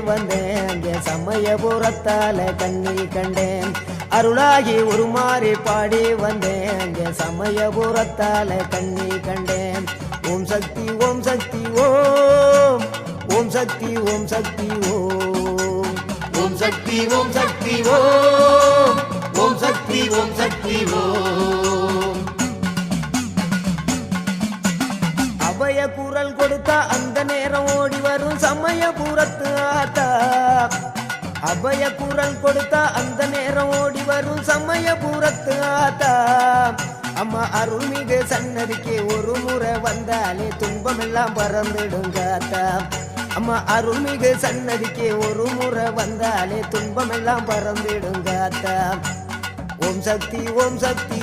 வந்தேன் அங்கே சமயபுரத்தால கண்ணில் கண்டேன் அருளாகி உருமாறி பாடி வந்தேன் அங்கே சமயபுரத்தால கண்ணில் கண்டேன் ஓம் சக்தி ஓம் சக்தி ஓம் ஓம் சக்தி ஓம் சக்தி ஓம் ஓம் சக்தி ஓம் சக்தி ஓம் ஓம் சக்தி ஓம் சக்தி ஓம் அபய குரல் கொடுத்தா அந்த நேரம் ஓடி வரும் சமயபுரத்து ஆத்தா அபய குரல் கொடுத்தா அந்த நேரம் ஓடி வரும் சமயபுரத்து ஆத்தா அம்மா அருள்மிகு சன்னதிக்கு ஒரு முறை வந்தாலே துன்பமெல்லாம் பறந்துடுங்க ஆத்தா அம்மா அருள்மிகு சன்னதிக்கு ஒரு முறை வந்தாலே துன்பமெல்லாம் பறந்துடுங்க ஆத்தா ஓம் சக்தி ஓம் சக்தி